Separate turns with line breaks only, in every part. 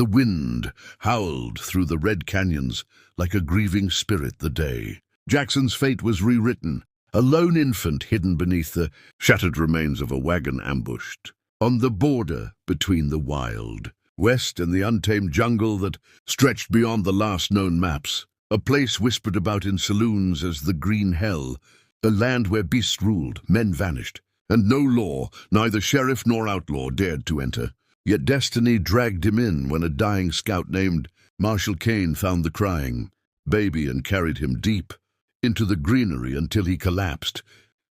The wind howled through the red canyons like a grieving spirit the day. Jaxon's fate was rewritten, a lone infant hidden beneath the shattered remains of a wagon ambushed on the border between the wild west and the untamed jungle that stretched beyond the last known maps, a place whispered about in saloons as the Green Hell, a land where beasts ruled, men vanished, and no law, neither sheriff nor outlaw, dared to enter. Yet destiny dragged him in when a dying scout named Marshal Kane found the crying baby and carried him deep into the greenery until he collapsed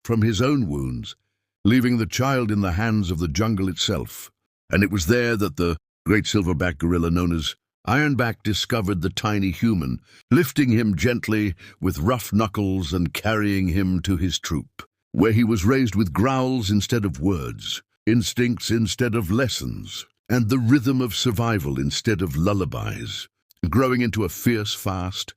from his own wounds, leaving the child in the hands of the jungle itself. And it was there that the great silverback gorilla known as Ironback discovered the tiny human, lifting him gently with rough knuckles and carrying him to his troop, where he was raised with growls instead of words, instincts instead of lessons, and the rhythm of survival instead of lullabies, growing into a fierce, fast,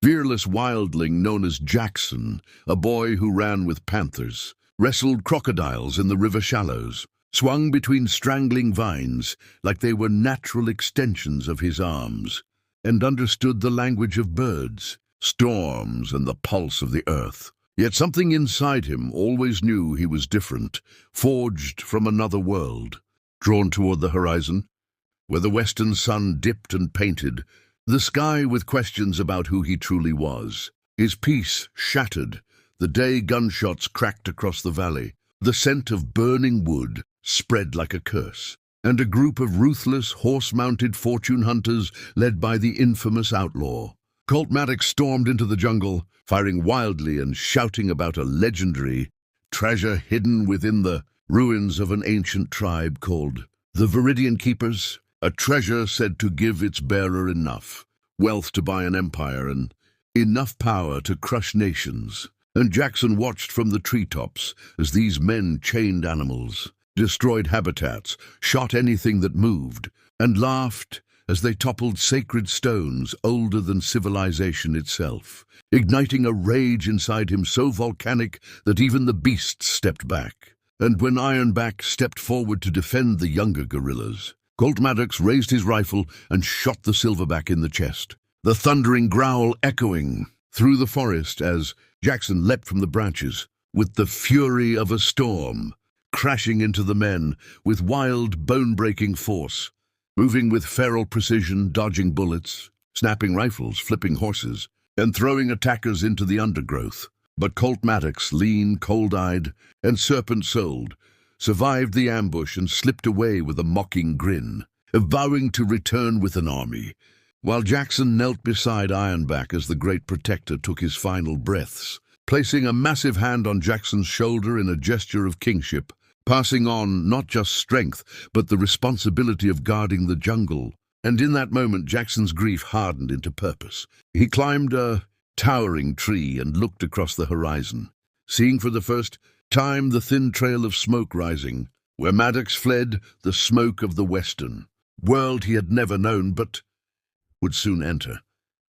fearless wildling known as Jaxon, a boy who ran with panthers, wrestled crocodiles in the river shallows, swung between strangling vines like they were natural extensions of his arms, and understood the language of birds, storms, and the pulse of the earth. Yet something inside him always knew he was different, forged from another world. Drawn toward the horizon, where the western sun dipped and painted the sky with questions about who he truly was. His peace shattered the day gunshots cracked across the valley. The scent of burning wood spread like a curse, and a group of ruthless, horse-mounted fortune hunters led by the infamous Outlaw. Colt Maddox stormed into the jungle, firing wildly and shouting about a legendary treasure hidden within the ruins of an ancient tribe called the Viridian Keepers, a treasure said to give its bearer enough wealth to buy an empire and enough power to crush nations. And Jaxon watched from the treetops as these men chained animals, destroyed habitats, shot anything that moved, and laughed as they toppled sacred stones older than civilization itself, igniting a rage inside him so volcanic that even the beasts stepped back. And when Ironback stepped forward to defend the younger gorillas, Colt Maddox raised his rifle and shot the silverback in the chest, the thundering growl echoing through the forest as Jaxon leapt from the branches with the fury of a storm, crashing into the men with wild, bone-breaking force, moving with feral precision, dodging bullets, snapping rifles, flipping horses, and throwing attackers into the undergrowth. But Colt Maddox, lean, cold-eyed, and serpent-souled, survived the ambush and slipped away with a mocking grin, vowing to return with an army, while Jaxon knelt beside Ironback as the great protector took his final breaths, placing a massive hand on Jaxon's shoulder in a gesture of kingship, passing on not just strength, but the responsibility of guarding the jungle. And in that moment, Jaxon's grief hardened into purpose. He climbed a towering tree and looked across the horizon, seeing for the first time the thin trail of smoke rising, where Maddox fled, the smoke of the western world he had never known but would soon enter.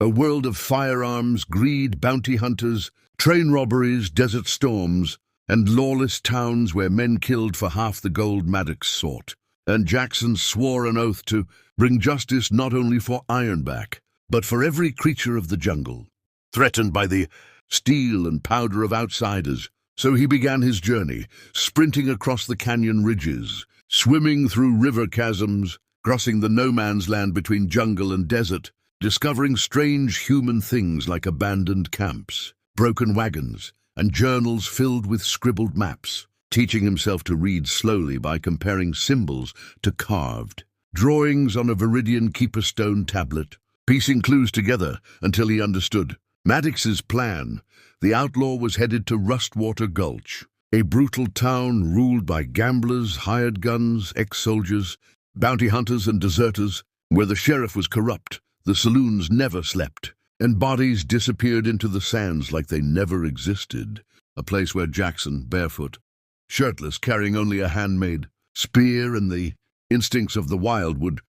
A world of firearms, greed, bounty hunters, train robberies, desert storms, and lawless towns where men killed for half the gold Maddox sought. And Jaxon swore an oath to bring justice not only for Ironback, but for every creature of the jungle, threatened by the steel and powder of outsiders. So he began his journey, sprinting across the canyon ridges, swimming through river chasms, crossing the no-man's land between jungle and desert, discovering strange human things like abandoned camps, broken wagons, and journals filled with scribbled maps, teaching himself to read slowly by comparing symbols to carved drawings on a Viridian Keeper stone tablet, piecing clues together until he understood Maddox's plan. The Outlaw was headed to Rustwater Gulch, a brutal town ruled by gamblers, hired guns, ex-soldiers, bounty hunters and deserters, where the sheriff was corrupt, the saloons never slept, and bodies disappeared into the sands like they never existed. A place where Jaxon, barefoot, shirtless, carrying only a handmade spear and the instincts of the wild, would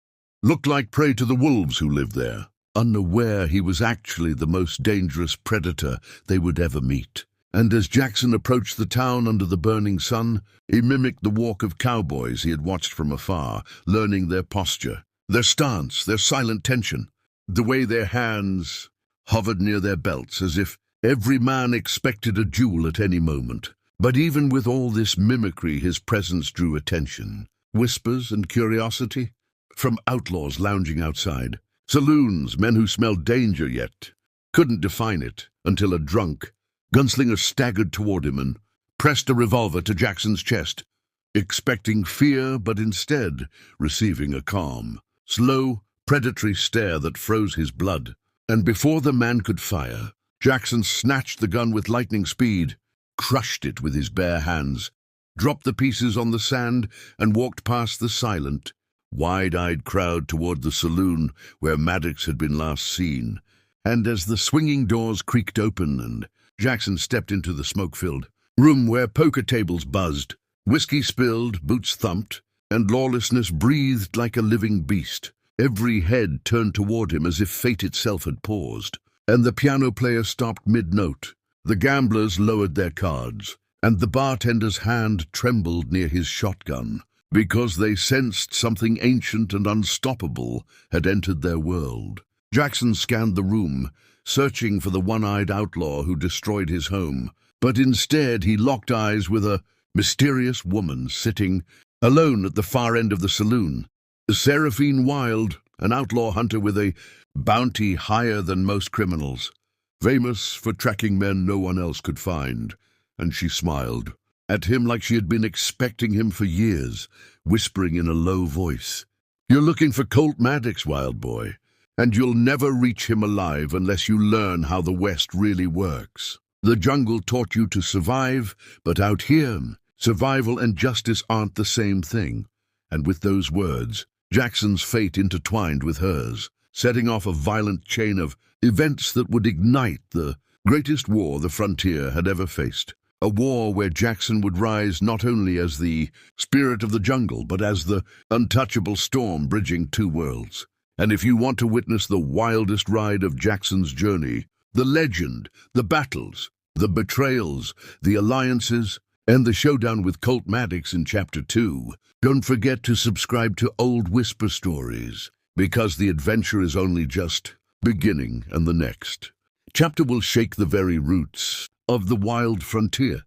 look like prey to the wolves who lived there, unaware he was actually the most dangerous predator they would ever meet. And as Jaxon approached the town under the burning sun, he mimicked the walk of cowboys he had watched from afar, learning their posture, Their stance, their silent tension, the way their hands hovered near their belts as if every man expected a duel at any moment. But even with all this mimicry, his presence drew attention. Whispers and curiosity from outlaws lounging outside. Saloons, men who smelled danger yet couldn't define it until a drunk Gunslinger staggered toward him and pressed a revolver to Jaxon's chest, expecting fear but instead receiving a calm, slow, predatory stare that froze his blood. And before the man could fire, Jaxon snatched the gun with lightning speed, crushed it with his bare hands, dropped the pieces on the sand, and walked past the silent, wide-eyed crowd toward the saloon where Maddox had been last seen. And as the swinging doors creaked open and Jaxon stepped into the smoke-filled room where poker tables buzzed, whiskey spilled, boots thumped, and lawlessness breathed like a living beast, every head turned toward him as if fate itself had paused. And the piano player stopped mid-note. The gamblers lowered their cards, and the bartender's hand trembled near his shotgun, because they sensed something ancient and unstoppable had entered their world. Jaxon scanned the room, searching for the one-eyed outlaw who destroyed his home, but instead he locked eyes with a mysterious woman sitting alone at the far end of the saloon. Seraphine Wilde, an outlaw hunter with a bounty higher than most criminals, famous for tracking men no one else could find, and she smiled at him like she had been expecting him for years, whispering in a low voice, "You're looking for Colt Maddox, wild boy, and you'll never reach him alive unless you learn how the West really works. The jungle taught you to survive, but out here, survival and justice aren't the same thing." And with those words, Jaxon's fate intertwined with hers, setting off a violent chain of events that would ignite the greatest war the frontier had ever faced. A war where Jaxon would rise not only as the spirit of the jungle, but as the untouchable storm bridging two worlds. And if you want to witness the wildest ride of Jaxon's journey, the legend, the battles, the betrayals, the alliances, and the showdown with Colt Maddox in Chapter 2, don't forget to subscribe to Old Whisper Stories, because the adventure is only just beginning, and the next chapter will shake the very roots of the wild frontier.